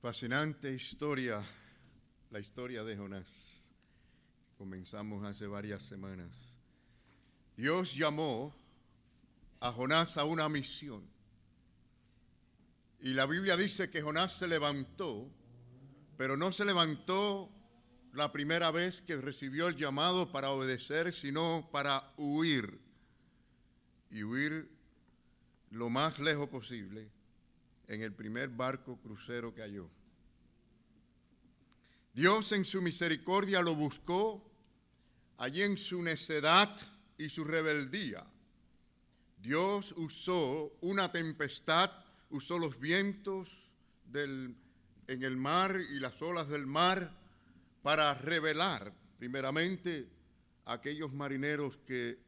Fascinante historia, la historia de Jonás. Comenzamos hace varias semanas. Dios llamó a Jonás a una misión. Y la Biblia dice que Jonás se levantó, pero no se levantó la primera vez que recibió el llamado para obedecer, sino para huir. Y huir lo más lejos posible en el primer barco crucero que halló. Dios en su misericordia lo buscó allí en su necedad y su rebeldía. Dios usó una tempestad, usó los vientos en el mar y las olas del mar para revelar primeramente a aquellos marineros que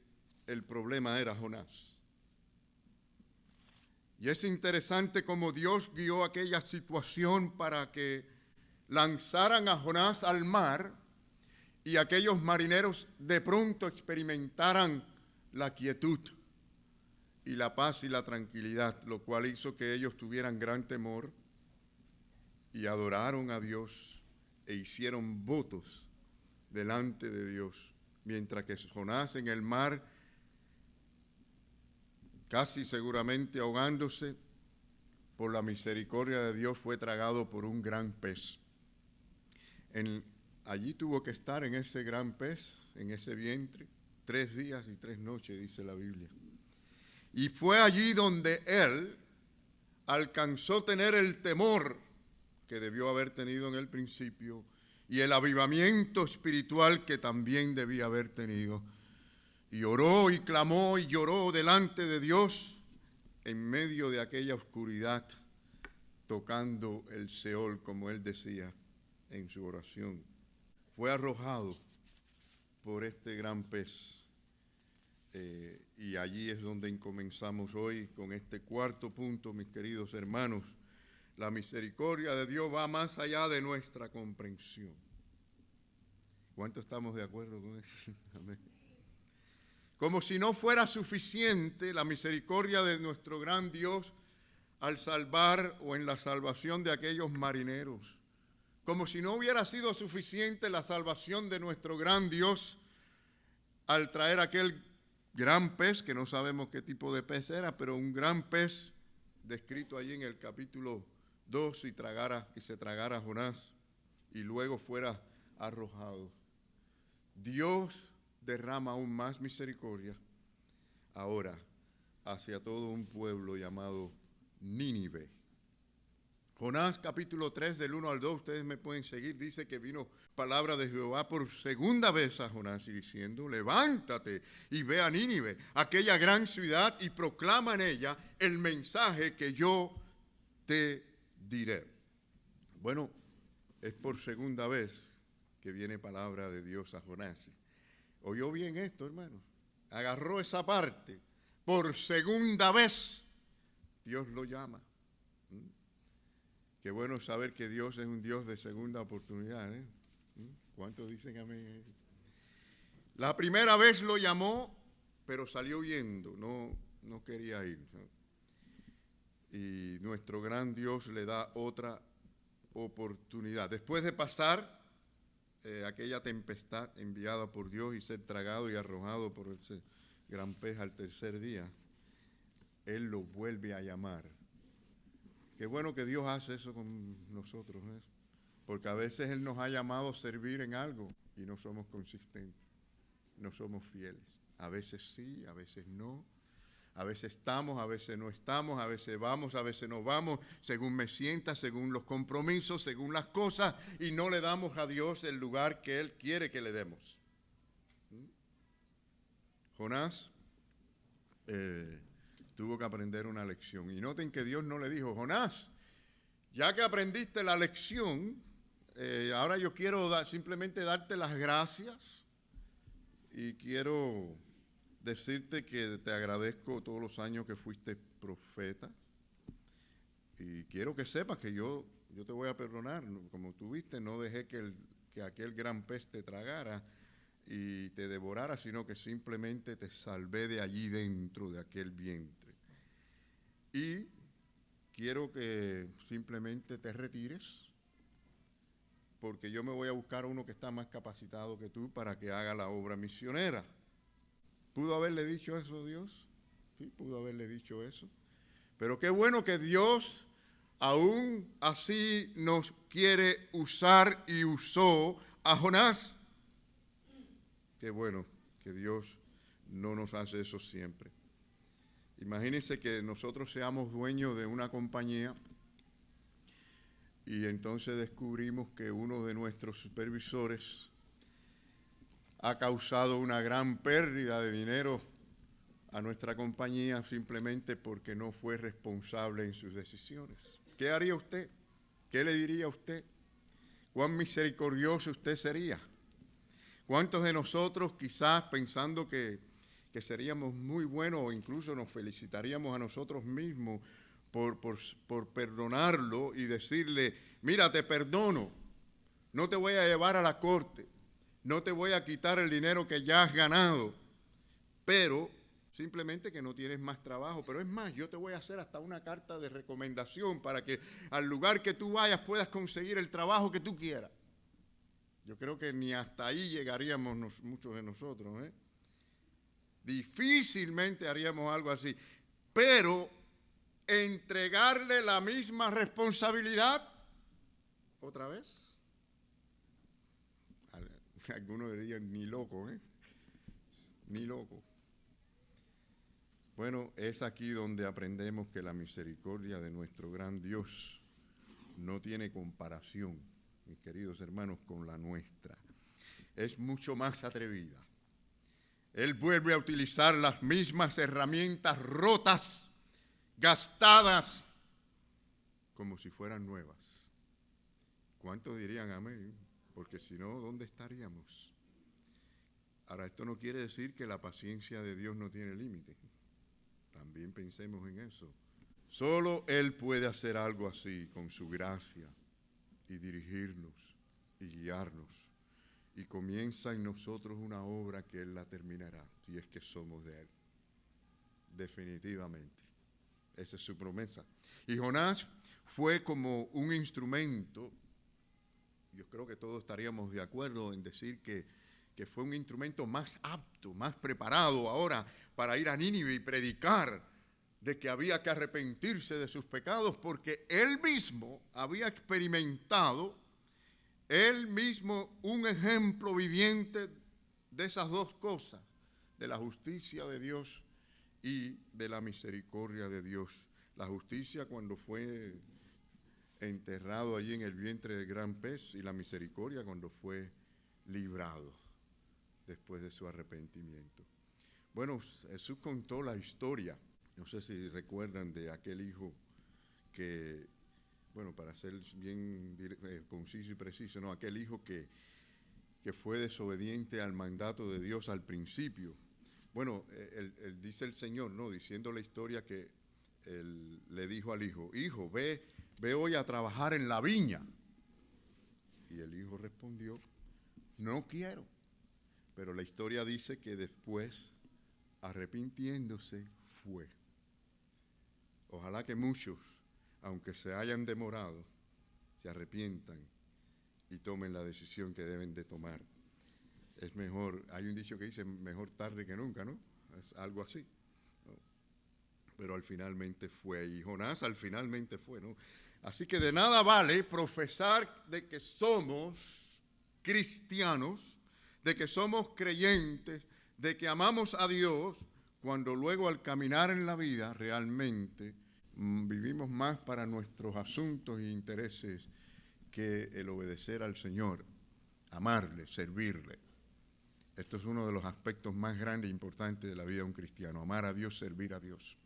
el problema era Jonás. Y es interesante cómo Dios guió aquella situación para que lanzaran a Jonás al mar y aquellos marineros de pronto experimentaran la quietud y la paz y la tranquilidad, lo cual hizo que ellos tuvieran gran temor y adoraron a Dios e hicieron votos delante de Dios, mientras que Jonás en el mar, casi seguramente ahogándose, por la misericordia de Dios fue tragado por un gran pez. Allí tuvo que estar en ese gran pez, en ese vientre, 3 días y 3 noches, dice la Biblia. Y fue allí donde él alcanzó a tener el temor que debió haber tenido en el principio y el avivamiento espiritual que también debía haber tenido. Y oró y clamó y lloró delante de Dios en medio de aquella oscuridad, tocando el Seol, como él decía en su oración. Fue arrojado por este gran pez. Y allí es donde comenzamos hoy con este cuarto punto, mis queridos hermanos. La misericordia de Dios va más allá de nuestra comprensión. ¿Cuántos estamos de acuerdo con eso? Amén. Como si no fuera suficiente la misericordia de nuestro gran Dios al salvar o en la salvación de aquellos marineros. Como si no hubiera sido suficiente la salvación de nuestro gran Dios al traer aquel gran pez, que no sabemos qué tipo de pez era, pero un gran pez descrito allí en el capítulo 2 y se tragara a Jonás y luego fuera arrojado. Dios derrama aún más misericordia ahora hacia todo un pueblo llamado Nínive. Jonás capítulo 3 del 1 al 2, ustedes me pueden seguir, dice que vino palabra de Jehová por segunda vez a Jonás y diciendo: levántate y ve a Nínive, aquella gran ciudad, y proclama en ella el mensaje que yo te diré. Bueno, es por segunda vez que viene palabra de Dios a Jonás. ¿Oyó bien esto, hermano? Agarró esa parte. Por segunda vez Dios lo llama. Qué bueno saber que Dios es un Dios de segunda oportunidad, ¿eh? ¿Cuántos dicen amén? La primera vez lo llamó, pero salió huyendo, no quería ir, ¿no? Y nuestro gran Dios le da otra oportunidad. Después de pasar aquella tempestad enviada por Dios y ser tragado y arrojado por ese gran pez al tercer día, Él lo vuelve a llamar. Qué bueno que Dios hace eso con nosotros, ¿eh? Porque a veces Él nos ha llamado a servir en algo y no somos consistentes, no somos fieles. A veces sí, a veces no. A veces estamos, a veces no estamos, a veces vamos, a veces no vamos, según me sienta, según los compromisos, según las cosas, y no le damos a Dios el lugar que Él quiere que le demos. Jonás tuvo que aprender una lección. Y noten que Dios no le dijo: Jonás, ya que aprendiste la lección, ahora yo quiero simplemente darte las gracias y quiero decirte que te agradezco todos los años que fuiste profeta y quiero que sepas que yo te voy a perdonar. Como tú viste, no dejé que aquel gran pez te tragara y te devorara, sino que simplemente te salvé de allí dentro de aquel vientre. Y quiero que simplemente te retires, porque yo me voy a buscar a uno que está más capacitado que tú para que haga la obra misionera. ¿Pudo haberle dicho eso Dios? Sí, pudo haberle dicho eso. Pero qué bueno que Dios aún así nos quiere usar y usó a Jonás. Qué bueno que Dios no nos hace eso siempre. Imagínense que nosotros seamos dueños de una compañía y entonces descubrimos que uno de nuestros supervisores ha causado una gran pérdida de dinero a nuestra compañía simplemente porque no fue responsable en sus decisiones. ¿Qué haría usted? ¿Qué le diría a usted? ¿Cuán misericordioso usted sería? ¿Cuántos de nosotros quizás pensando que seríamos muy buenos o incluso nos felicitaríamos a nosotros mismos por perdonarlo y decirle, mira, te perdono, no te voy a llevar a la corte, no te voy a quitar el dinero que ya has ganado, pero simplemente que no tienes más trabajo. Pero es más, yo te voy a hacer hasta una carta de recomendación para que al lugar que tú vayas puedas conseguir el trabajo que tú quieras. Yo creo que ni hasta ahí llegaríamos muchos de nosotros, ¿eh? Difícilmente haríamos algo así. Pero entregarle la misma responsabilidad otra vez. Algunos dirían ni loco, ¿eh? Ni loco. Bueno, es aquí donde aprendemos que la misericordia de nuestro gran Dios no tiene comparación, mis queridos hermanos, con la nuestra. Es mucho más atrevida. Él vuelve a utilizar las mismas herramientas rotas, gastadas, como si fueran nuevas. ¿Cuántos dirían amén? Porque si no, ¿dónde estaríamos? Ahora, esto no quiere decir que la paciencia de Dios no tiene límite. También pensemos en eso. Solo Él puede hacer algo así con su gracia y dirigirnos y guiarnos. Y comienza en nosotros una obra que Él la terminará, si es que somos de Él. Definitivamente. Esa es su promesa. Y Jonás fue como un instrumento. Yo creo que todos estaríamos de acuerdo en decir que fue un instrumento más apto, más preparado ahora para ir a Nínive y predicar de que había que arrepentirse de sus pecados, porque él mismo había experimentado, él mismo un ejemplo viviente de esas dos cosas, de la justicia de Dios y de la misericordia de Dios. La justicia cuando fue enterrado allí en el vientre del gran pez, y la misericordia cuando fue librado después de su arrepentimiento. Bueno, Jesús contó la historia, no sé si recuerdan, de aquel hijo que, bueno, para ser bien conciso y preciso, no, aquel hijo que fue desobediente al mandato de Dios al principio. Bueno, él dice el Señor, no, diciendo la historia que él le dijo al hijo, hijo, ve hoy a trabajar en la viña. Y el hijo respondió, no quiero. Pero la historia dice que después, arrepintiéndose, fue. Ojalá que muchos, aunque se hayan demorado, se arrepientan y tomen la decisión que deben de tomar. Es mejor, hay un dicho que dice, mejor tarde que nunca, ¿no? Es algo así, ¿no? Pero al finalmente fue, y Jonás al finalmente fue, ¿no? Así que de nada vale profesar de que somos cristianos, de que somos creyentes, de que amamos a Dios, cuando luego al caminar en la vida realmente vivimos más para nuestros asuntos e intereses que el obedecer al Señor, amarle, servirle. Esto es uno de los aspectos más grandes e importantes de la vida de un cristiano, amar a Dios, servir a Dios.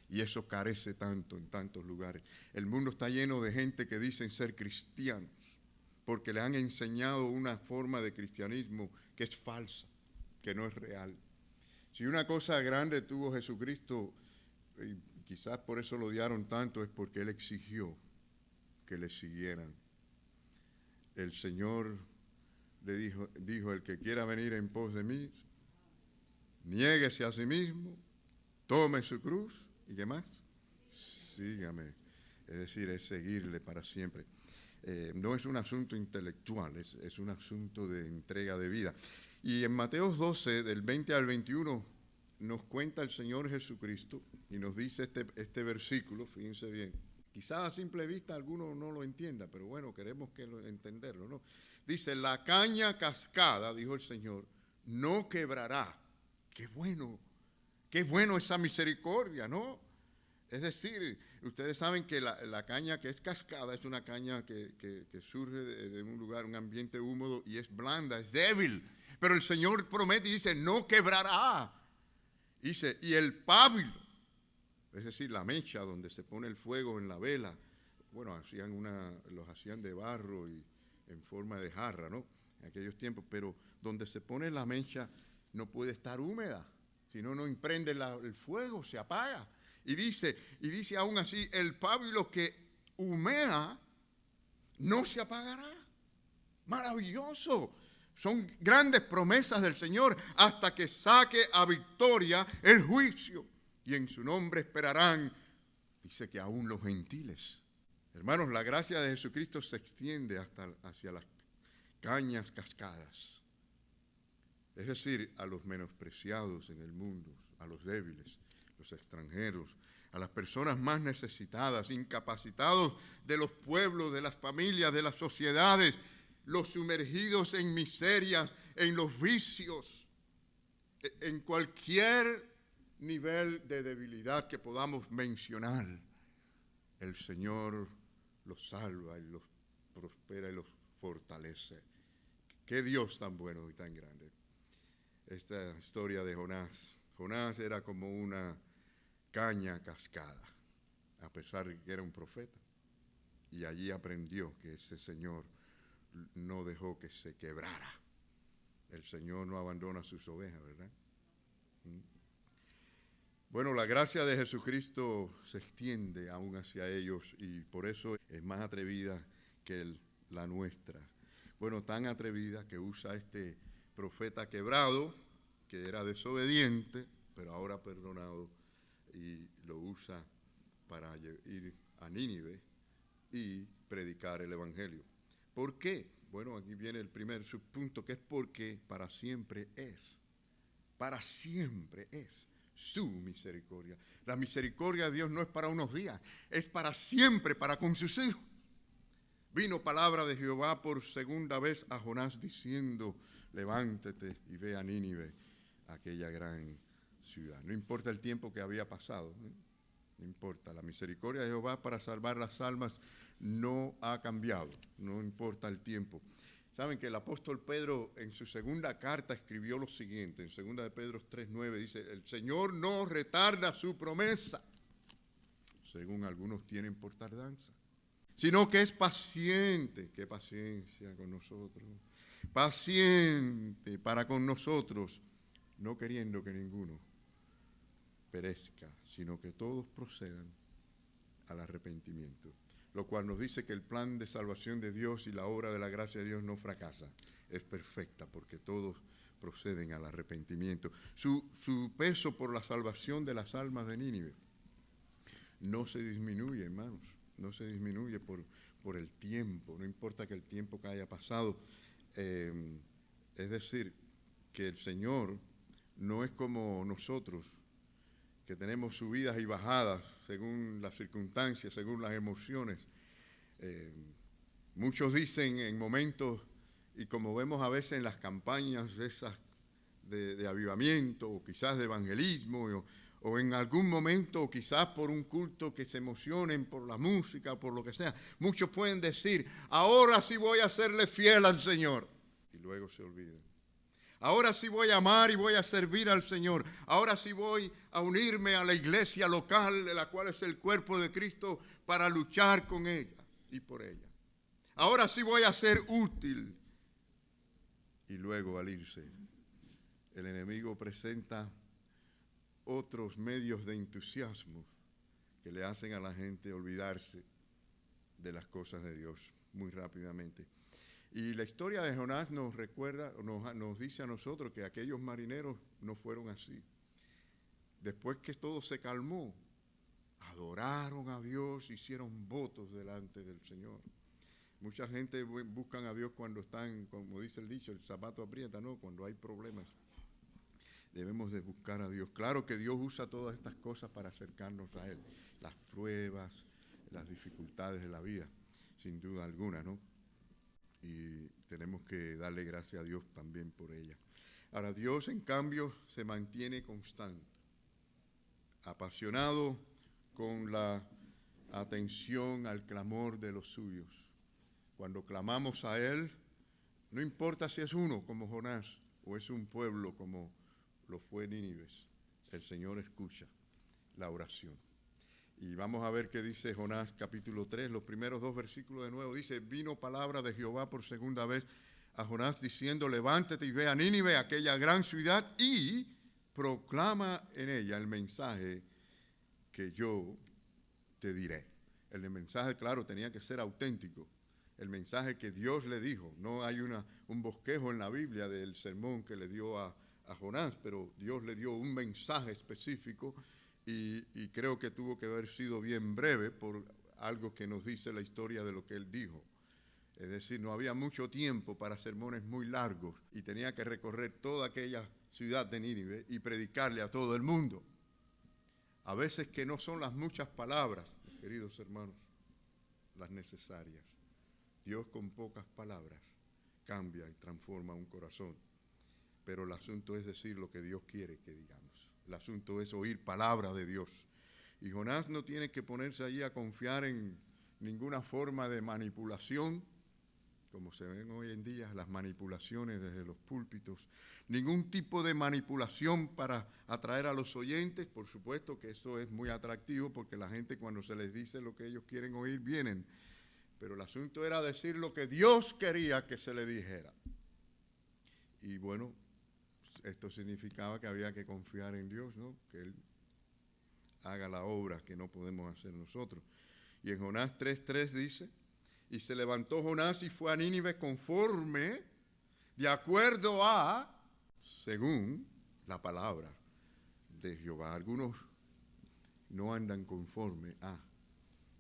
Y eso carece tanto en tantos lugares. El mundo está lleno de gente que dicen ser cristianos, porque le han enseñado una forma de cristianismo que es falsa, que no es real. Si una cosa grande tuvo Jesucristo, y quizás por eso lo odiaron tanto, es porque Él exigió que le siguieran. El Señor le dijo, el que quiera venir en pos de mí, niéguese a sí mismo, tome su cruz, ¿y qué más? Sígame. es decir, es seguirle para siempre. No es un asunto intelectual, es un asunto de entrega de vida. Y en Mateo 12, del 20 al 21, nos cuenta el Señor Jesucristo y nos dice este versículo, fíjense bien. Quizás a simple vista alguno no lo entienda, pero bueno, queremos entenderlo, ¿no? Dice, la caña cascada, dijo el Señor, no quebrará. Qué bueno esa misericordia, ¿no? Es decir, ustedes saben que la caña que es cascada es una caña que surge de un lugar, un ambiente húmedo y es blanda, es débil. Pero el Señor promete y dice, no quebrará. Dice, y el pábilo, es decir, la mecha donde se pone el fuego en la vela, bueno, los hacían de barro y en forma de jarra, ¿no? En aquellos tiempos, pero donde se pone la mecha no puede estar húmeda, si no, no imprende el fuego, se apaga. Y dice aún así, el pábilo que humea no se apagará. Maravilloso. Son grandes promesas del Señor hasta que saque a victoria el juicio. Y en su nombre esperarán, dice que aún los gentiles. Hermanos, la gracia de Jesucristo se extiende hacia las cañas cascadas. Es decir, a los menospreciados en el mundo, a los débiles, los extranjeros, a las personas más necesitadas, incapacitados de los pueblos, de las familias, de las sociedades, los sumergidos en miserias, en los vicios, en cualquier nivel de debilidad que podamos mencionar. El Señor los salva y los prospera y los fortalece. Qué Dios tan bueno y tan grande. Esta historia de Jonás. Jonás era como una caña cascada, a pesar de que era un profeta. Y allí aprendió que ese Señor no dejó que se quebrara. El Señor no abandona sus ovejas, ¿verdad? Bueno, la gracia de Jesucristo se extiende aún hacia ellos y por eso es más atrevida que la nuestra. Bueno, tan atrevida que usa este profeta quebrado, que era desobediente, pero ahora perdonado, y lo usa para ir a Nínive y predicar el Evangelio. ¿Por qué? Bueno, aquí viene el primer subpunto, que es porque para siempre es su misericordia. La misericordia de Dios no es para unos días, es para siempre, para con sus hijos. Vino palabra de Jehová por segunda vez a Jonás diciendo, levántate y ve a Nínive, aquella gran ciudad. No importa el tiempo que había pasado, no importa. La misericordia de Jehová para salvar las almas no ha cambiado, no importa el tiempo. Saben que el apóstol Pedro en su segunda carta escribió lo siguiente, en segunda de Pedro 3:9 dice, el Señor no retarda su promesa, según algunos tienen por tardanza, sino que es paciente, qué paciencia con nosotros, paciente para con nosotros, no queriendo que ninguno perezca, sino que todos procedan al arrepentimiento. Lo cual nos dice que el plan de salvación de Dios y la obra de la gracia de Dios no fracasa, es perfecta, porque todos proceden al arrepentimiento. Su peso por la salvación de las almas de Nínive no se disminuye, hermanos, no se disminuye por el tiempo, no importa que el tiempo que haya pasado. Es decir, que el Señor no es como nosotros, que tenemos subidas y bajadas según las circunstancias, según las emociones. Muchos dicen en momentos, y como vemos a veces en las campañas esas de avivamiento, o quizás de evangelismo, o en algún momento, o quizás por un culto que se emocionen por la música, por lo que sea, muchos pueden decir, ahora sí voy a serle fiel al Señor, y luego se olvidan. Ahora sí voy a amar y voy a servir al Señor. Ahora sí voy a unirme a la iglesia local, de la cual es el cuerpo de Cristo, para luchar con ella y por ella. Ahora sí voy a ser útil. Y luego al irse, el enemigo presenta otros medios de entusiasmo que le hacen a la gente olvidarse de las cosas de Dios muy rápidamente. Y la historia de Jonás nos recuerda, nos dice a nosotros que aquellos marineros no fueron así. Después que todo se calmó, adoraron a Dios, hicieron votos delante del Señor. Mucha gente buscan a Dios cuando están, como dice el dicho, el zapato aprieta, ¿no? Cuando hay problemas. Debemos de buscar a Dios. Claro que Dios usa todas estas cosas para acercarnos a Él. Las pruebas, las dificultades de la vida, sin duda alguna, ¿no? Y tenemos que darle gracias a Dios también por ella. Ahora, Dios, en cambio, se mantiene constante, apasionado con la atención al clamor de los suyos. Cuando clamamos a Él, no importa si es uno como Jonás o es un pueblo como lo fue Nínive, el Señor escucha la oración. Y vamos a ver qué dice Jonás capítulo 3, los primeros 2 versículos de nuevo. Dice, vino palabra de Jehová por segunda vez a Jonás diciendo, levántate y ve a Nínive, aquella gran ciudad, y proclama en ella el mensaje que yo te diré. El mensaje, claro, tenía que ser auténtico. El mensaje que Dios le dijo. No hay un bosquejo en la Biblia del sermón que le dio a Jonás, pero Dios le dio un mensaje específico y creo que tuvo que haber sido bien breve por algo que nos dice la historia de lo que él dijo. Es decir, no había mucho tiempo para sermones muy largos y tenía que recorrer toda aquella ciudad de Nínive y predicarle a todo el mundo. A veces que no son las muchas palabras, queridos hermanos, las necesarias. Dios con pocas palabras cambia y transforma un corazón. Pero el asunto es decir lo que Dios quiere que digamos. El asunto es oír palabra de Dios. Y Jonás no tiene que ponerse allí a confiar en ninguna forma de manipulación, como se ven hoy en día las manipulaciones desde los púlpitos, ningún tipo de manipulación para atraer a los oyentes. Por supuesto que esto es muy atractivo porque la gente cuando se les dice lo que ellos quieren oír, vienen. Pero el asunto era decir lo que Dios quería que se le dijera. Y bueno, esto significaba que había que confiar en Dios, ¿no? Que Él haga la obra que no podemos hacer nosotros. Y en Jonás 3:3 dice, y se levantó Jonás y fue a Nínive conforme, de acuerdo a, según la palabra de Jehová. Algunos no andan conforme a,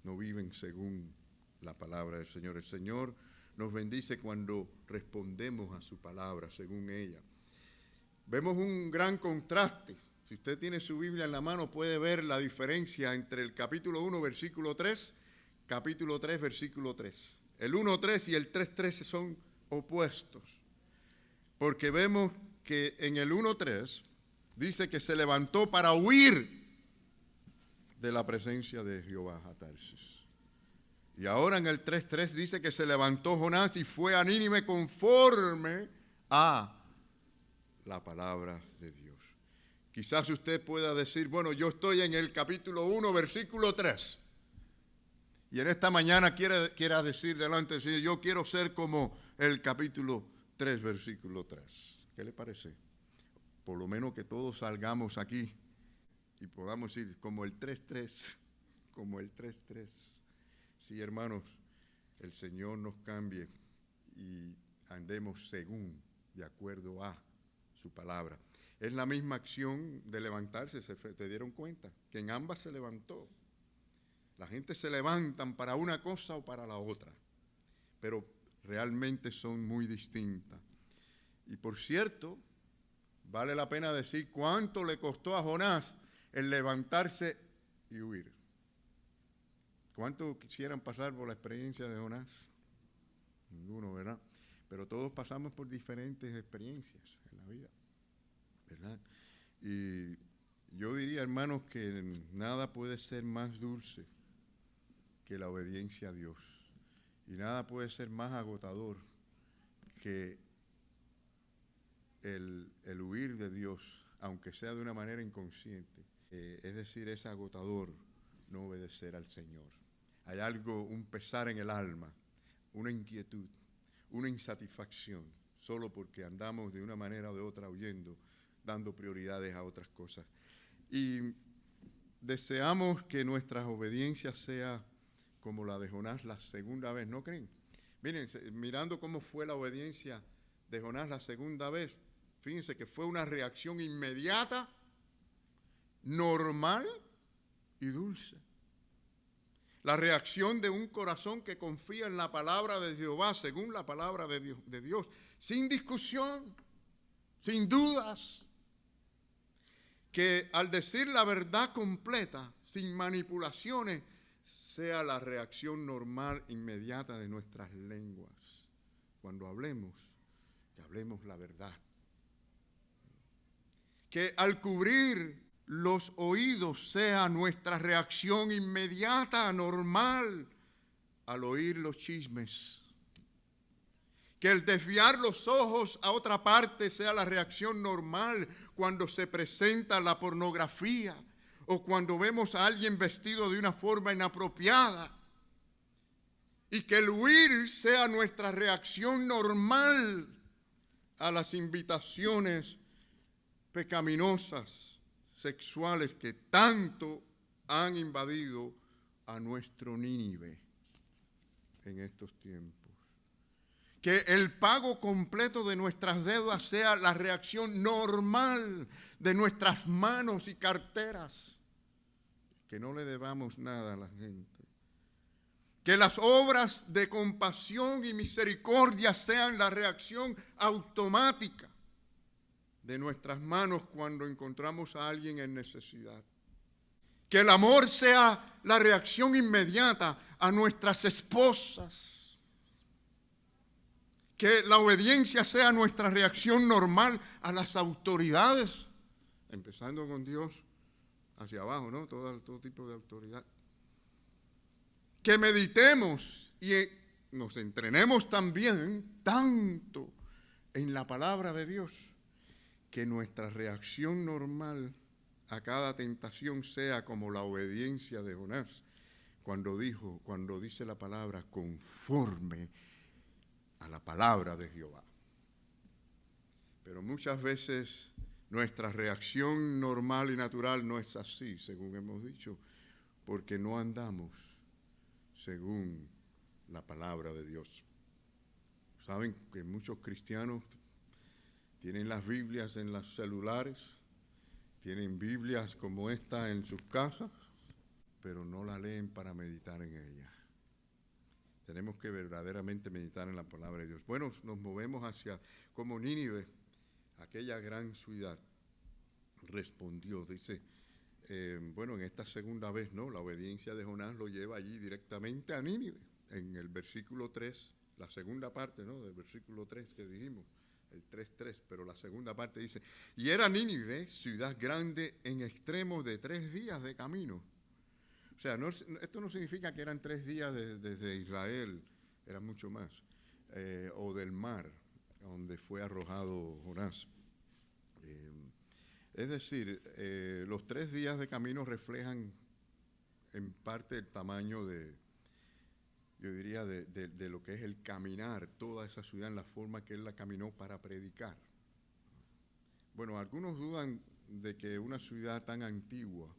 no viven según la palabra del Señor. El Señor nos bendice cuando respondemos a su palabra, según ella. Vemos un gran contraste. Si usted tiene su Biblia en la mano, puede ver la diferencia entre el capítulo 1, versículo 3, capítulo 3, versículo 3. El 1:3 y el 3:13 son opuestos. Porque vemos que en el 1:3 dice que se levantó para huir de la presencia de Jehová a Tarsis. Y ahora en el 3:3 dice que se levantó Jonás y fue a Nínive conforme a la palabra de Dios. Quizás usted pueda decir, bueno, yo estoy en el capítulo 1, versículo 3. Y en esta mañana quiera decir delante del Señor, yo quiero ser como el capítulo 3, versículo 3. ¿Qué le parece? Por lo menos que todos salgamos aquí y podamos ir como el 3:3, como el 3:3. Sí, hermanos, el Señor nos cambie y andemos según, de acuerdo a su palabra. Es la misma acción de levantarse, ¿se dieron cuenta? Que en ambas se levantó. La gente se levantan para una cosa o para la otra, pero realmente son muy distintas. Y por cierto, vale la pena decir cuánto le costó a Jonás el levantarse y huir. ¿Cuántos quisieran pasar por la experiencia de Jonás? Ninguno, ¿verdad? Pero todos pasamos por diferentes experiencias en la vida, ¿verdad? Y yo diría, hermanos, que nada puede ser más dulce que la obediencia a Dios. Y nada puede ser más agotador que el huir de Dios, aunque sea de una manera inconsciente. Es decir, es agotador no obedecer al Señor. Hay algo, un pesar en el alma, una inquietud, una insatisfacción, solo porque andamos de una manera o de otra huyendo, dando prioridades a otras cosas. Y deseamos que nuestra obediencia sea como la de Jonás la segunda vez, ¿no creen? Miren, mirando cómo fue la obediencia de Jonás la segunda vez, fíjense que fue una reacción inmediata, normal y dulce. La reacción de un corazón que confía en la palabra de Jehová, según la palabra de Dios, sin discusión, sin dudas, que al decir la verdad completa, sin manipulaciones, sea la reacción normal, inmediata de nuestras lenguas. Cuando hablemos, que hablemos la verdad. Que al cubrir los oídos sea nuestra reacción inmediata, normal, al oír los chismes. Que el desviar los ojos a otra parte sea la reacción normal cuando se presenta la pornografía o cuando vemos a alguien vestido de una forma inapropiada. Y que el huir sea nuestra reacción normal a las invitaciones pecaminosas, sexuales que tanto han invadido a nuestro Nínive en estos tiempos. Que el pago completo de nuestras deudas sea la reacción normal de nuestras manos y carteras. Que no le debamos nada a la gente. Que las obras de compasión y misericordia sean la reacción automática de nuestras manos cuando encontramos a alguien en necesidad. Que el amor sea la reacción inmediata a nuestras esposas. Que la obediencia sea nuestra reacción normal a las autoridades, empezando con Dios hacia abajo, ¿no? Todo tipo de autoridad. Que meditemos y nos entrenemos también tanto en la palabra de Dios, que nuestra reacción normal a cada tentación sea como la obediencia de Jonás, cuando dice la palabra, conforme a la palabra de Jehová. Pero muchas veces nuestra reacción normal y natural no es así, según hemos dicho, porque no andamos según la palabra de Dios. Saben que muchos cristianos tienen las Biblias en los celulares, tienen Biblias como esta en sus casas, pero no la leen para meditar en ella. Tenemos que verdaderamente meditar en la palabra de Dios. Bueno, nos movemos hacia como Nínive, aquella gran ciudad, respondió. Dice, en esta segunda vez, ¿no? La obediencia de Jonás lo lleva allí directamente a Nínive. En el versículo 3, la segunda parte, ¿no? Del versículo 3 que dijimos, el 3:3, pero la segunda parte dice, y era Nínive, ciudad grande en extremo de 3 días de camino. O sea, esto no significa que eran 3 días desde Israel, eran mucho más, o del mar, donde fue arrojado Jonás. Es decir, los 3 días de camino reflejan en parte el tamaño yo diría, de lo que es el caminar, toda esa ciudad en la forma que él la caminó para predicar. Bueno, algunos dudan de que una ciudad tan antigua,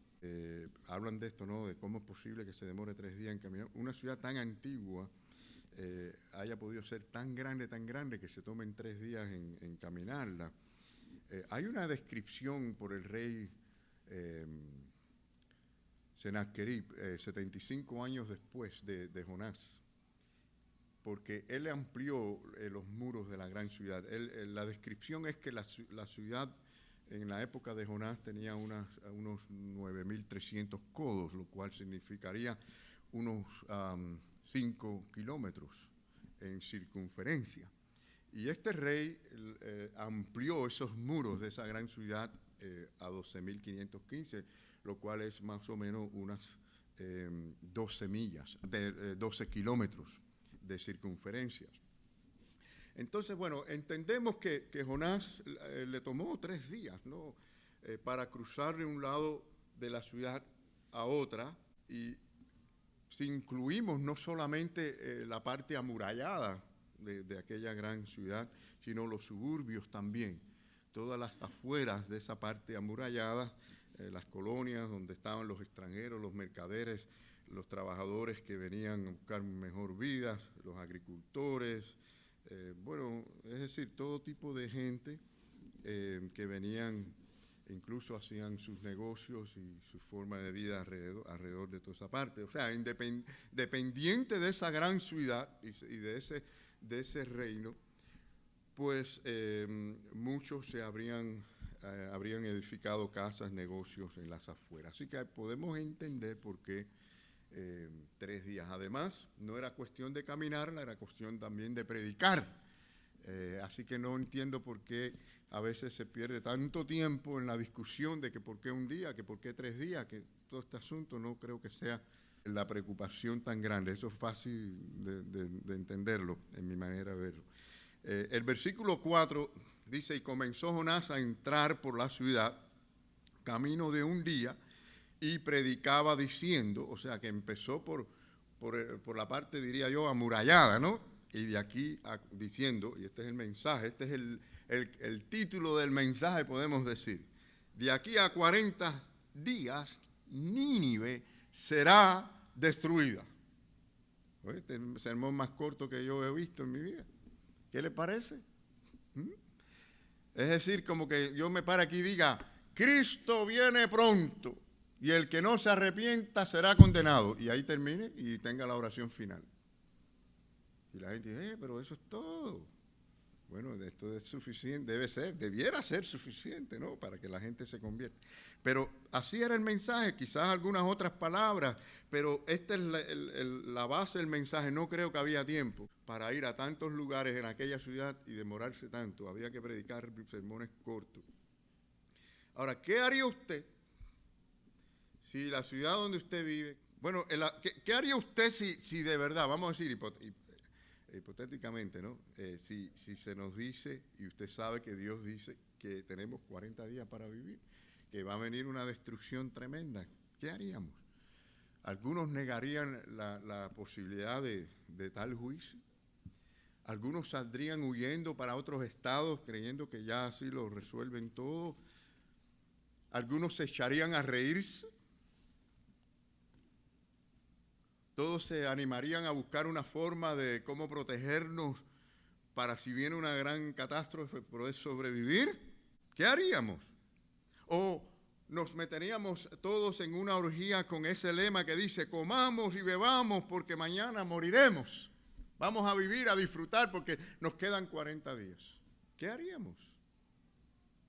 hablan de esto, ¿no? De cómo es posible que se demore 3 días en caminar. Una ciudad tan antigua haya podido ser tan grande que se tomen 3 días en caminarla. Hay una descripción por el rey Sennacherib, 75 años después de Jonás, porque él amplió los muros de la gran ciudad. La descripción es que la ciudad en la época de Jonás tenía unos 9.300 codos, lo cual significaría unos 5 kilómetros en circunferencia. Y este rey amplió esos muros de esa gran ciudad a 12.515, lo cual es más o menos unas 12 kilómetros de circunferencia. Entonces, bueno, entendemos que Jonás le tomó 3 días, ¿no? Para cruzar de un lado de la ciudad a otra, y si incluimos no solamente la parte amurallada de aquella gran ciudad, sino los suburbios también, todas las afueras de esa parte amurallada, las colonias donde estaban los extranjeros, los mercaderes, los trabajadores que venían a buscar mejor vida, los agricultores, es decir, todo tipo de gente que venían incluso hacían sus negocios y su forma de vida alrededor de toda esa parte. O sea, dependiente de esa gran ciudad y de ese reino, pues muchos se habrían edificado casas, negocios en las afueras. Así que podemos entender por qué 3 días. Además, no era cuestión de caminarla, era cuestión también de predicar. Así que no entiendo por qué a veces se pierde tanto tiempo en la discusión de que por qué un día, que por qué 3 días, que todo este asunto no creo que sea la preocupación tan grande. Eso es fácil de entenderlo, en mi manera de verlo. El versículo 4 dice, y comenzó Jonás a entrar por la ciudad, camino de un día, y predicaba diciendo, o sea que empezó por la parte, diría yo, amurallada, ¿no? Y de aquí diciendo, y este es el mensaje, este es el título del mensaje, podemos decir, de aquí a 40 días, Nínive será destruida. Este es el sermón más corto que yo he visto en mi vida. ¿Qué le parece? Es decir, como que yo me pare aquí y diga, Cristo viene pronto y el que no se arrepienta será condenado. Y ahí termine y tenga la oración final. Y la gente dice, pero eso es todo. Bueno, esto es suficiente, debiera ser suficiente, ¿no? Para que la gente se convierta. Pero así era el mensaje, quizás algunas otras palabras, pero esta es la base del mensaje. No creo que había tiempo para ir a tantos lugares en aquella ciudad y demorarse tanto. Había que predicar sermones cortos. Ahora, ¿qué haría usted si la ciudad donde usted vive... Bueno, ¿qué haría usted si de verdad, vamos a decir hipotéticamente, ¿no? Si se nos dice, y usted sabe que Dios dice que tenemos 40 días para vivir, que va a venir una destrucción tremenda, ¿qué haríamos? Algunos negarían la posibilidad de tal juicio. Algunos saldrían huyendo para otros estados creyendo que ya así lo resuelven todo. Algunos se echarían a reírse. Todos se animarían a buscar una forma de cómo protegernos para si viene una gran catástrofe poder sobrevivir. ¿Qué haríamos? O nos meteríamos todos en una orgía con ese lema que dice, comamos y bebamos porque mañana moriremos. Vamos a vivir, a disfrutar porque nos quedan 40 días. ¿Qué haríamos?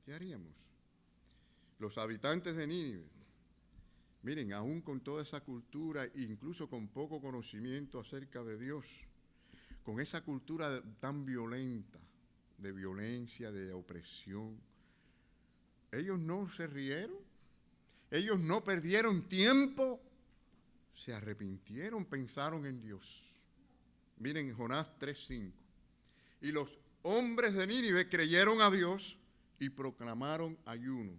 ¿Qué haríamos? Los habitantes de Nínive, miren, aún con toda esa cultura, incluso con poco conocimiento acerca de Dios, con esa cultura tan violenta, de violencia, de opresión, ellos no se rieron, ellos no perdieron tiempo, se arrepintieron, pensaron en Dios. Miren Jonás 3:5. Y los hombres de Nínive creyeron a Dios y proclamaron ayuno.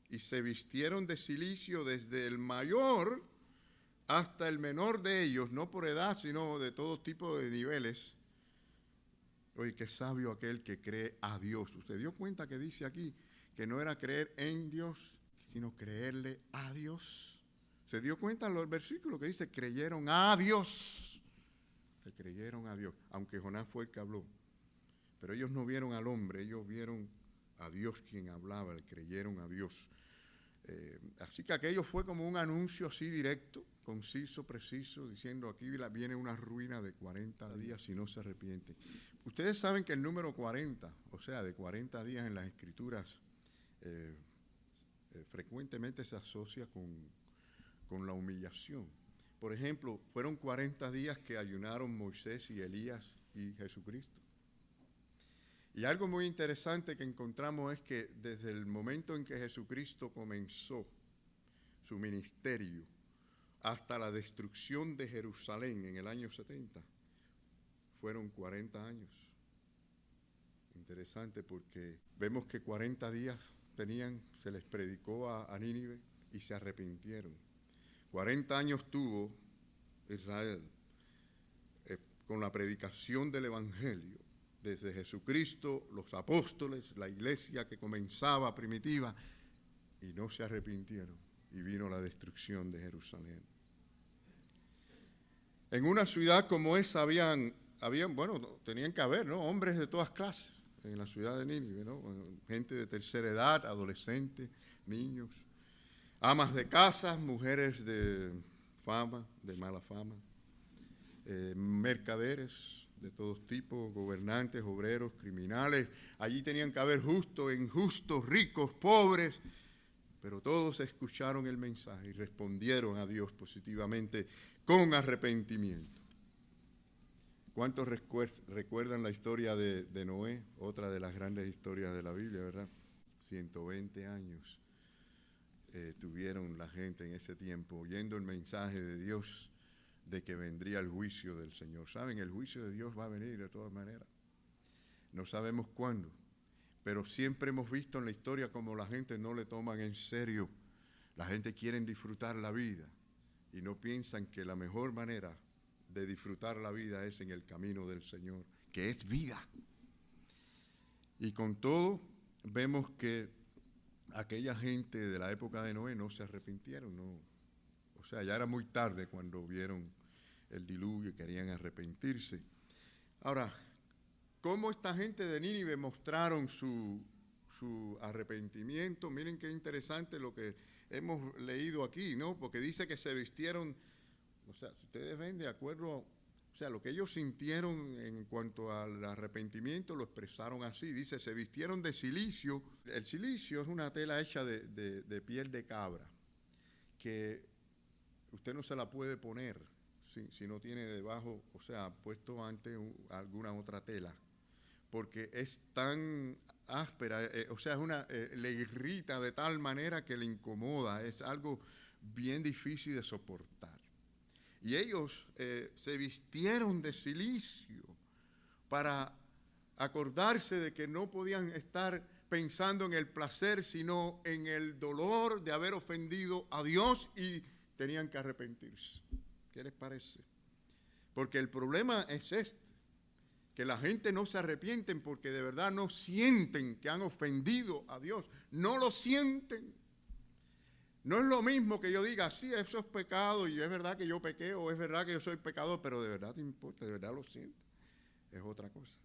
Y se vistieron de cilicio desde el mayor hasta el menor de ellos, no por edad, sino de todo tipo de niveles. Oye, qué sabio aquel que cree a Dios. ¿Usted dio cuenta que dice aquí que no era creer en Dios, sino creerle a Dios? ¿Se dio cuenta en el versículo que dice creyeron a Dios? Se creyeron a Dios, aunque Jonás fue el que habló. Pero ellos no vieron al hombre, ellos vieron a Dios quien hablaba, le creyeron a Dios. Así que aquello fue como un anuncio así directo, conciso, preciso, diciendo aquí viene una ruina de 40 días si no se arrepienten. Ustedes saben que el número 40, o sea, de 40 días en las Escrituras, frecuentemente se asocia con la humillación. Por ejemplo, fueron 40 días que ayunaron Moisés y Elías y Jesucristo. Y algo muy interesante que encontramos es que desde el momento en que Jesucristo comenzó su ministerio hasta la destrucción de Jerusalén en el año 70, fueron 40 años. Interesante porque vemos que 40 días se les predicó a Nínive y se arrepintieron. 40 años tuvo Israel con la predicación del Evangelio. Desde Jesucristo, los apóstoles, la iglesia que comenzaba primitiva, y no se arrepintieron, y vino la destrucción de Jerusalén. En una ciudad como esa tenían que haber, ¿no?, hombres de todas clases en la ciudad de Nínive, ¿no?, gente de tercera edad, adolescentes, niños, amas de casa, mujeres de fama, de mala fama, mercaderes de todos tipos, gobernantes, obreros, criminales. Allí tenían que haber justos, injustos, ricos, pobres, pero todos escucharon el mensaje y respondieron a Dios positivamente con arrepentimiento. ¿Cuántos recuerdan la historia de Noé? Otra de las grandes historias de la Biblia, ¿verdad? 120 años tuvieron la gente en ese tiempo oyendo el mensaje de Dios de que vendría el juicio del Señor. ¿Saben? El juicio de Dios va a venir de todas maneras. No sabemos cuándo, pero siempre hemos visto en la historia como la gente no le toman en serio. La gente quiere disfrutar la vida y no piensan que la mejor manera de disfrutar la vida es en el camino del Señor, que es vida. Y con todo, vemos que aquella gente de la época de Noé no se arrepintieron, no. O sea, ya era muy tarde cuando vieron el diluvio y querían arrepentirse. Ahora, ¿cómo esta gente de Nínive mostraron su arrepentimiento? Miren qué interesante lo que hemos leído aquí, ¿no? Porque dice que se vistieron, o sea, ustedes ven de acuerdo, o sea, lo que ellos sintieron en cuanto al arrepentimiento lo expresaron así. Dice, se vistieron de cilicio. El cilicio es una tela hecha de piel de cabra, que usted no se la puede poner si no tiene debajo, o sea, puesto ante alguna otra tela, porque es tan áspera, o sea, le irrita de tal manera que le incomoda, es algo bien difícil de soportar. Y ellos se vistieron de cilicio para acordarse de que no podían estar pensando en el placer, sino en el dolor de haber ofendido a Dios y tenían que arrepentirse. ¿Qué les parece? Porque el problema es este, que la gente no se arrepienten porque de verdad no sienten que han ofendido a Dios. No lo sienten. No es lo mismo que yo diga, sí, eso es pecado y es verdad que yo pequé o es verdad que yo soy pecador, pero de verdad te importa, de verdad lo sientes. Es otra cosa.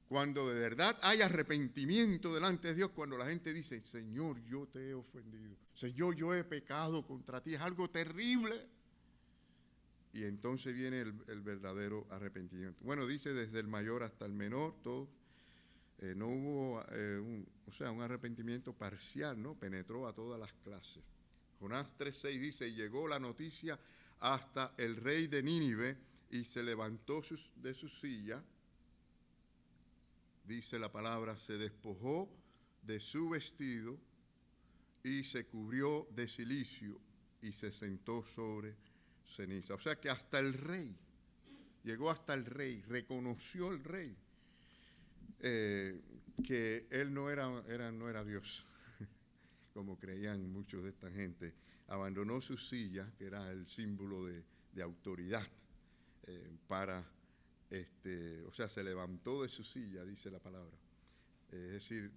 Cuando de verdad hay arrepentimiento delante de Dios, cuando la gente dice, Señor, yo te he ofendido, Señor, yo he pecado contra ti, es algo terrible. Y entonces viene el verdadero arrepentimiento. Bueno, dice desde el mayor hasta el menor, todos. No hubo un arrepentimiento parcial, ¿no? Penetró a todas las clases. Jonás 3:6 dice, y llegó la noticia hasta el rey de Nínive y se levantó de su silla. Dice la palabra, se despojó de su vestido y se cubrió de cilicio y se sentó sobre ceniza. O sea que hasta el rey, llegó hasta el rey, reconoció el rey que él no era Dios, como creían muchos de esta gente. Abandonó su silla, que era el símbolo de autoridad, se levantó de su silla, dice la palabra. Es decir,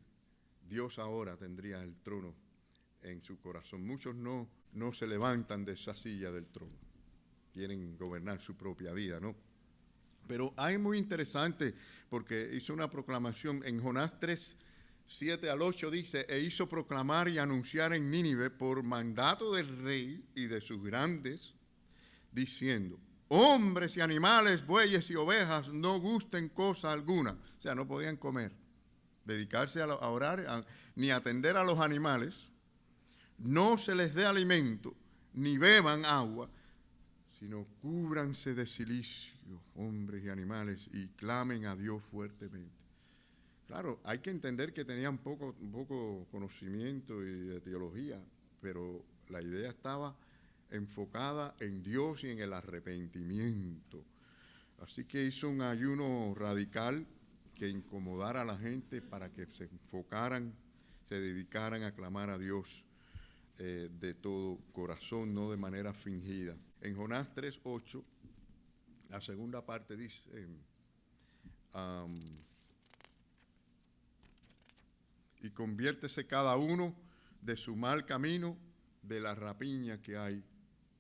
Dios ahora tendría el trono en su corazón. Muchos no se levantan de esa silla del trono. Quieren gobernar su propia vida, ¿no? Pero hay muy interesante, porque hizo una proclamación en Jonás 3:7-8 dice, e hizo proclamar y anunciar en Nínive por mandato del rey y de sus grandes, diciendo, hombres y animales, bueyes y ovejas, no gusten cosa alguna. O sea, no podían comer, dedicarse a orar, ni atender a los animales, no se les dé alimento, ni beban agua, sino cúbranse de cilicio, hombres y animales, y clamen a Dios fuertemente. Claro, hay que entender que tenían poco conocimiento y de teología, pero la idea estaba enfocada en Dios y en el arrepentimiento. Así que hizo un ayuno radical que incomodara a la gente para que se enfocaran, se dedicaran a clamar a Dios de todo corazón, no de manera fingida. En Jonás 3:8, la segunda parte dice, y conviértese cada uno de su mal camino, de la rapiña que hay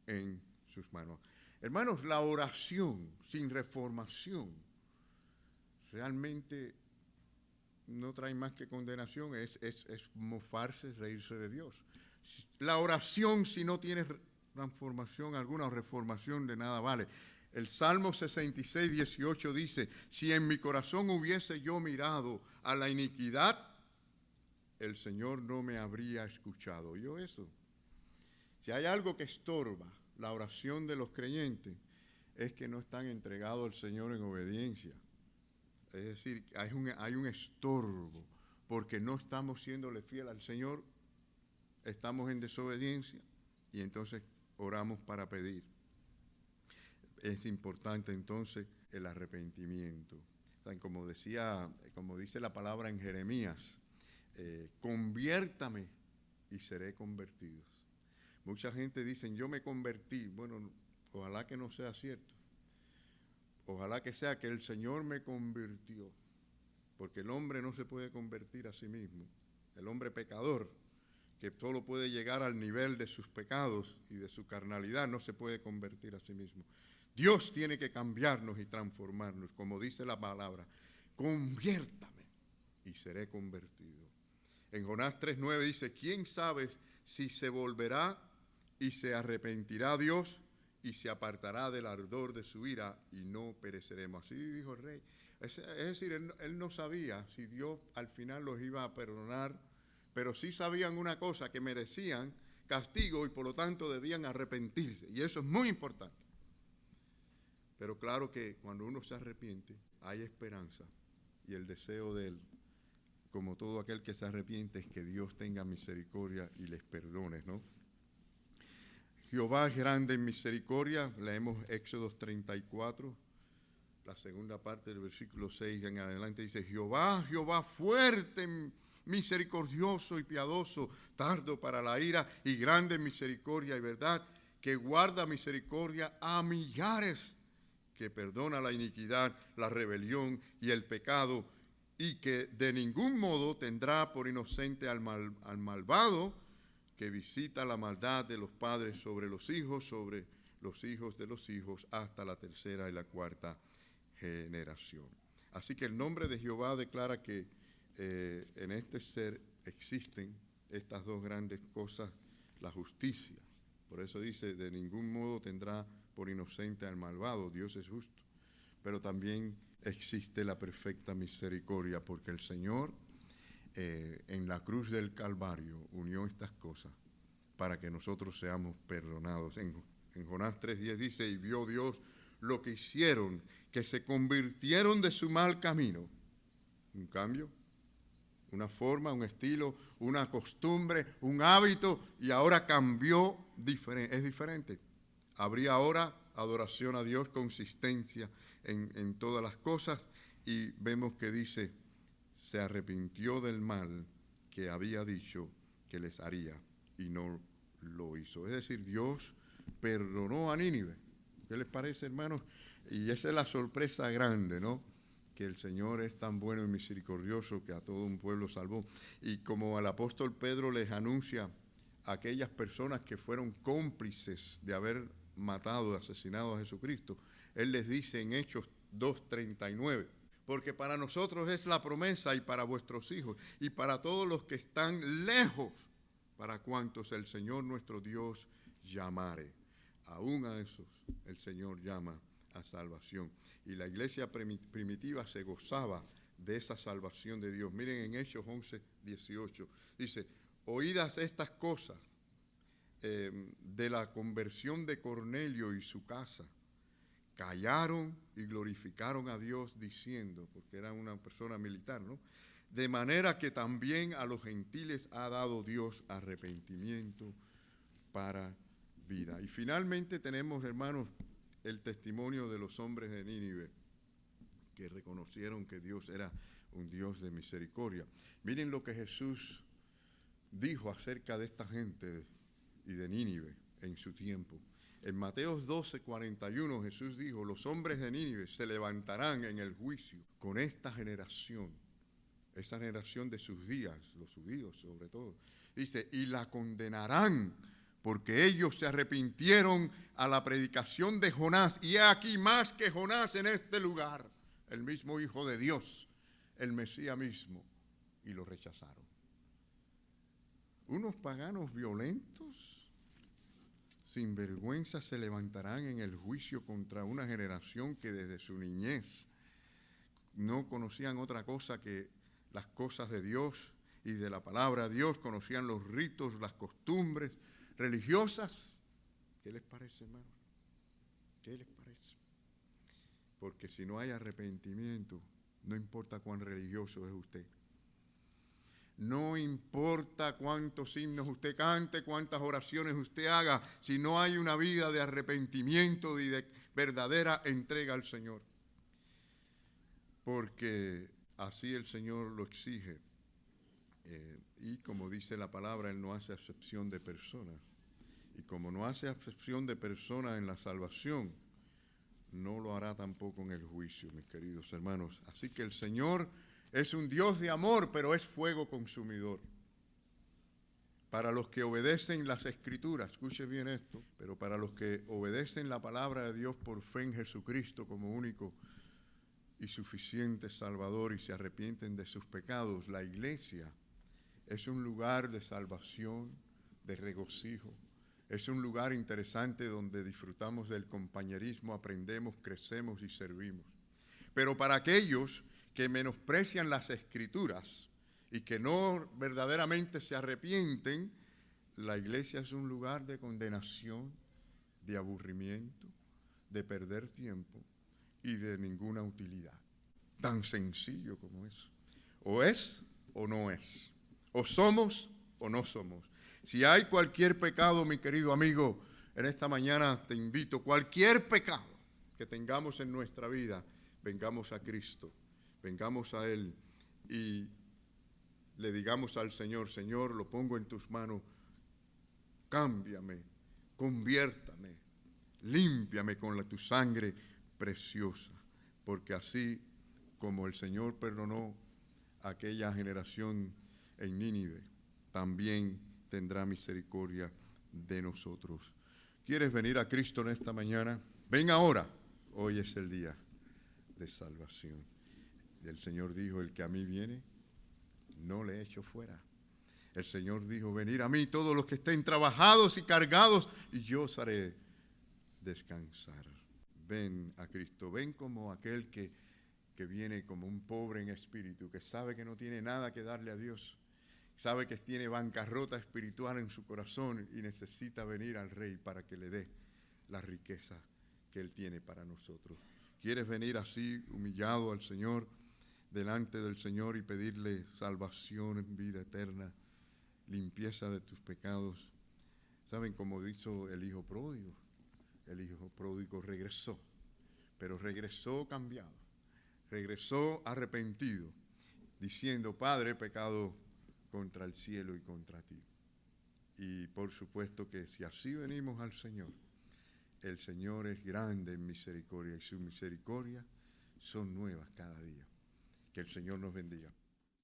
en sus manos. Hermanos, la oración sin reformación realmente no traen más que condenación, es mofarse, reírse de Dios. La oración, si no tiene transformación alguna o reformación, de nada vale. El Salmo 66, 18 dice, si en mi corazón hubiese yo mirado a la iniquidad, el Señor no me habría escuchado. ¿Oyó eso? Si hay algo que estorba la oración de los creyentes, es que no están entregados al Señor en obediencia. Es decir, hay un estorbo, porque no estamos siéndole fiel al Señor, estamos en desobediencia, y entonces oramos para pedir. Es importante entonces el arrepentimiento. O sea, como dice la palabra en Jeremías, conviértame y seré convertidos. Mucha gente dice, yo me convertí. Bueno, ojalá que no sea cierto. Ojalá que sea que el Señor me convirtió, porque el hombre no se puede convertir a sí mismo. El hombre pecador, que solo puede llegar al nivel de sus pecados y de su carnalidad, no se puede convertir a sí mismo. Dios tiene que cambiarnos y transformarnos, como dice la palabra, conviértame y seré convertido. En Jonás 3:9 dice, ¿quién sabe si se volverá y se arrepentirá Dios y se apartará del ardor de su ira y no pereceremos? Así dijo el rey. Es decir, él no sabía si Dios al final los iba a perdonar, pero sí sabían una cosa, que merecían castigo y por lo tanto debían arrepentirse. Y eso es muy importante. Pero claro que cuando uno se arrepiente, hay esperanza. Y el deseo de él, como todo aquel que se arrepiente, es que Dios tenga misericordia y les perdone, ¿no? Jehová es grande en misericordia. Leemos Éxodo 34, la segunda parte del versículo 6 en adelante. Dice, Jehová, Jehová, fuerte, misericordioso y piadoso, tardo para la ira y grande en misericordia y verdad, que guarda misericordia a millares, que perdona la iniquidad, la rebelión y el pecado, y que de ningún modo tendrá por inocente al malvado, que visita la maldad de los padres sobre los hijos de los hijos, hasta la tercera y la cuarta generación. Así que el nombre de Jehová declara que en este ser existen estas dos grandes cosas, la justicia. Por eso dice, de ningún modo tendrá por inocente al malvado, Dios es justo. Pero también existe la perfecta misericordia, porque el Señor en la cruz del Calvario unió estas cosas para que nosotros seamos perdonados. En Jonás 3:10 dice, y vio Dios lo que hicieron, que se convirtieron de su mal camino. Un cambio, una forma, un estilo, una costumbre, un hábito, y ahora cambió, es diferente. Habría ahora adoración a Dios, consistencia en todas las cosas, y vemos que dice, se arrepintió del mal que había dicho que les haría y no lo hizo. Es decir, Dios perdonó a Nínive. ¿Qué les parece, hermanos? Y esa es la sorpresa grande, ¿no? Que el Señor es tan bueno y misericordioso que a todo un pueblo salvó. Y como al apóstol Pedro les anuncia a aquellas personas que fueron cómplices de haber matado, asesinado a Jesucristo, Él les dice en Hechos 2:39, porque para nosotros es la promesa y para vuestros hijos y para todos los que están lejos, para cuantos el Señor nuestro Dios llamare. Aún a esos el Señor llama a salvación. Y la iglesia primitiva se gozaba de esa salvación de Dios. Miren en Hechos 11:18, dice, oídas estas cosas de la conversión de Cornelio y su casa, callaron y glorificaron a Dios diciendo, porque era una persona militar, ¿no? De manera que también a los gentiles ha dado Dios arrepentimiento para vida. Y finalmente tenemos, hermanos, el testimonio de los hombres de Nínive, que reconocieron que Dios era un Dios de misericordia. Miren lo que Jesús dijo acerca de esta gente y de Nínive en su tiempo. En Mateo 12:41 Jesús dijo, los hombres de Nínive se levantarán en el juicio con esta generación, esa generación de sus días, los judíos sobre todo. Dice, y la condenarán porque ellos se arrepintieron a la predicación de Jonás. Y he aquí más que Jonás en este lugar, el mismo Hijo de Dios, el Mesías mismo, y lo rechazaron. Unos paganos violentos, sin vergüenza, se levantarán en el juicio contra una generación que desde su niñez no conocían otra cosa que las cosas de Dios y de la palabra de Dios, conocían los ritos, las costumbres religiosas. ¿Qué les parece, hermano? ¿Qué les parece? Porque si no hay arrepentimiento, no importa cuán religioso es usted. No importa cuántos himnos usted cante, cuántas oraciones usted haga, si no hay una vida de arrepentimiento y de verdadera entrega al Señor. Porque así el Señor lo exige. Y como dice la palabra, Él no hace acepción de personas. Y como no hace acepción de personas en la salvación, no lo hará tampoco en el juicio, mis queridos hermanos. Así que el Señor es un Dios de amor, pero es fuego consumidor. Para los que obedecen las Escrituras, escuche bien esto, pero para los que obedecen la palabra de Dios por fe en Jesucristo como único y suficiente Salvador y se arrepienten de sus pecados, la iglesia es un lugar de salvación, de regocijo. Es un lugar interesante donde disfrutamos del compañerismo, aprendemos, crecemos y servimos. Pero para aquellos que menosprecian las Escrituras y que no verdaderamente se arrepienten, la iglesia es un lugar de condenación, de aburrimiento, de perder tiempo y de ninguna utilidad. Tan sencillo como eso. O es o no es. O somos o no somos. Si hay cualquier pecado, mi querido amigo, en esta mañana te invito, cualquier pecado que tengamos en nuestra vida, vengamos a Cristo, vengamos a Él y le digamos al Señor, Señor, lo pongo en tus manos, cámbiame, conviértame, límpiame con tu sangre preciosa, porque así como el Señor perdonó a aquella generación en Nínive, también tendrá misericordia de nosotros. ¿Quieres venir a Cristo en esta mañana? Ven ahora. Hoy es el día de salvación. El Señor dijo, el que a mí viene, no le echo fuera. El Señor dijo, venid a mí todos los que estén trabajados y cargados, y yo os haré descansar. Ven a Cristo, ven como aquel que viene como un pobre en espíritu, que sabe que no tiene nada que darle a Dios. Sabe que tiene bancarrota espiritual en su corazón y necesita venir al Rey para que le dé la riqueza que Él tiene para nosotros. ¿Quieres venir así, humillado al Señor, delante del Señor y pedirle salvación en vida eterna, limpieza de tus pecados? ¿Saben cómo hizo el hijo pródigo? El hijo pródigo regresó, pero regresó cambiado, regresó arrepentido, diciendo, Padre, he pecado contra el cielo y contra ti. Y por supuesto que si así venimos al Señor, el Señor es grande en misericordia y su misericordia son nuevas cada día. Que el Señor nos bendiga.